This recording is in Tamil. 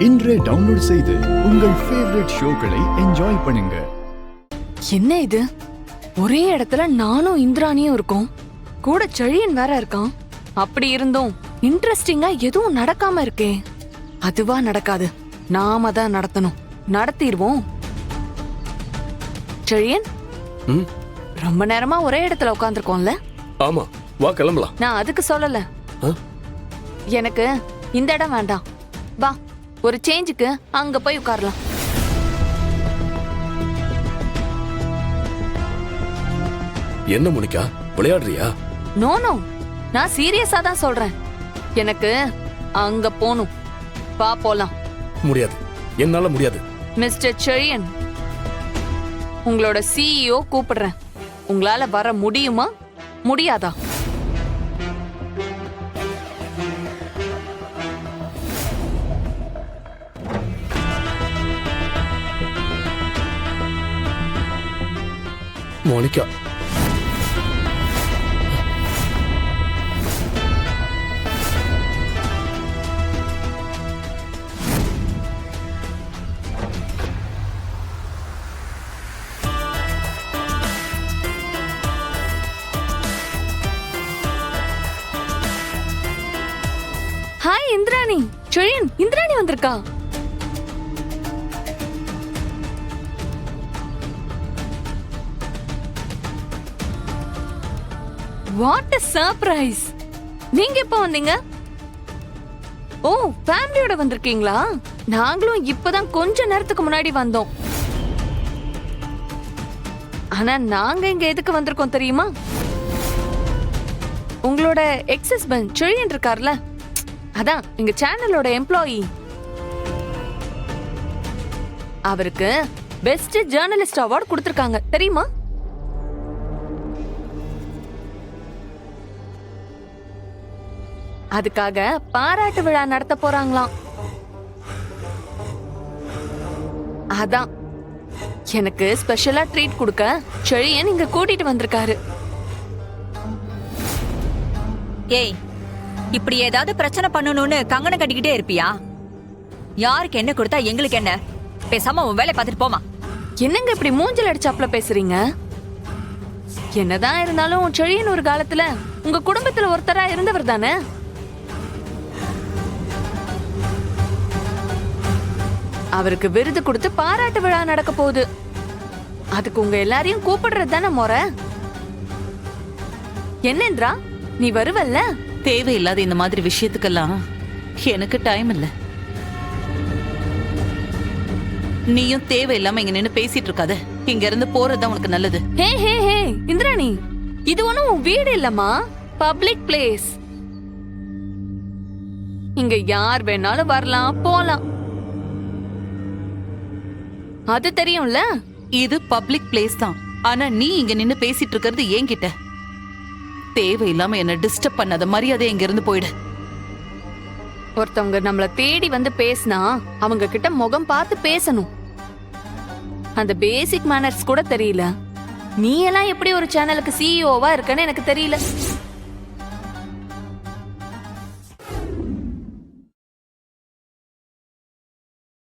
இன்றே டவுன்லோட் செய்து உங்கள் ஃபேவரட் ஷோக்களை என்ஜாய் பண்ணுங்க. என்ன இது, ஒரே இடத்துல நானும் இந்திராணியும் இருக்கோம், கூட செழியன் வேற இருக்கான். அப்படி இருந்தும் இன்ட்ரெஸ்டிங்கா எதுவும் நடக்காம இருக்கே. அதுவா நடக்காது, நாம தான் நடத்தணும். நடத்திடுவோம். செழியன், ரொம்ப நேரமா ஒரே இடத்துல உட்கார்ந்துருக்கோம்ல? ஆமா, வா கிளம்பலாம். நான் அதுக்கு சொல்லல. எனக்கு இந்த இடம் வேண்டாம். வா, ஒரு சேஞ்சுக்கு அங்க போய் உட்காரலாம். என்ன மோனிகா, விளையாடுறியா? நோ நோ, நான் சீரியஸா தான் சொல்றேன். எனக்கு அங்க போணும். வா போலாம். முடியாது, என்னால முடியாது. மிஸ்டர் செழியன், உங்களோட சிஇஓ கூப்பிடுறேன். உங்களால வர முடியுமா முடியாதா? மோனிகா, ஹாய் இந்திராணி. செழியன், இந்திராணி வந்திருக்கா. வாட் a சர்ப்ரைஸ். நீங்க எப்ப வந்தீங்க? ஓ, ஃபேமிலியோட வந்திருக்கீங்களா? நாங்களும் இப்பதான் கொஞ்ச நேரத்துக்கு முன்னாடி வந்தோம். ஆனா நாங்க இங்க எதுக்கு வந்திருக்கோம் தெரியுமா? உங்களோட எக்ஸ் ஹஸ்பண்ட் செழியன் இருக்கார்ல, அதான் எங்க சேனலோட எம்ப்ளாயி. அவருக்கு பெஸ்ட் ஜர்னலிஸ்ட் அவார்ட் கொடுத்திருக்காங்க தெரியுமா? அதுக்காக பாராட்டு விழா நடத்த போறாங்களாம். அதான் எனக்கு ஸ்பெஷலா ட்ரீட் கொடுக்க செழியன் இங்க கூட்டிட்டு வந்திருக்காரு. ஏய், இப்படி ஏதாவது பிரச்சனை பண்ணணும்னு கங்கணம் கட்டிக்கிட்டே இருப்பியா? யாருக்கு என்ன கொடுத்தா எங்களுக்கு என்ன? பேசாம உன் வேலையை பார்த்துட்டு போமா. என்னங்க இப்படி மூஞ்சல் அடிச்சாப்ல பேசுறீங்க? என்னதான் இருந்தாலும் செழியன் ஒரு காலத்துல உங்க குடும்பத்துல ஒருத்தரா இருந்தவர் தானே. அவருக்கு விருது கொடுத்து பாராட்டு விழா நடக்க போகுது. அதுக்கு உங்க எல்லாரையும் கூப்பிடுறது தானே முறை. என்னன்றா, நீ வருவல்ல? தேவையில்லாத இந்த மாதிரி விஷயத்துக்கெல்லாம் எனக்கு டைம் இல்ல. நீயும் தேவையில்லாம இங்க நின்னு பேசிட்டு இருக்காத. இங்க இருந்து போறதுதான் உனக்கு நல்லது. ஹே ஹே ஹே இந்திராணி, இது ஒண்ணும் உன் வீடு இல்லம்மா, பப்ளிக் பிளேஸ். இங்க யார் வேணாலும் வரலாம் போலாம், அது தெரியும்ல. இது பப்ளிக் பிளேஸ் தான். ஆனா நீ இங்க நின்னு பேசிட்டு இருக்கிறது என்கிட்ட. தேவையில்லாம என்ன டிஸ்டர்ப் பண்ணாத. மரியாதை இங்க இருந்து போயிடு. ஒருத்தவங்க நம்மள தேடி வந்து பேசினா அவங்க கிட்ட முகம் பார்த்து பேசணும். அந்த பேசிக் மேனர்ஸ் கூட தெரியல. நீ எல்லாம் எப்படி ஒரு சேனலுக்கு சிஇஓவா இருக்கன்னு எனக்கு தெரியல.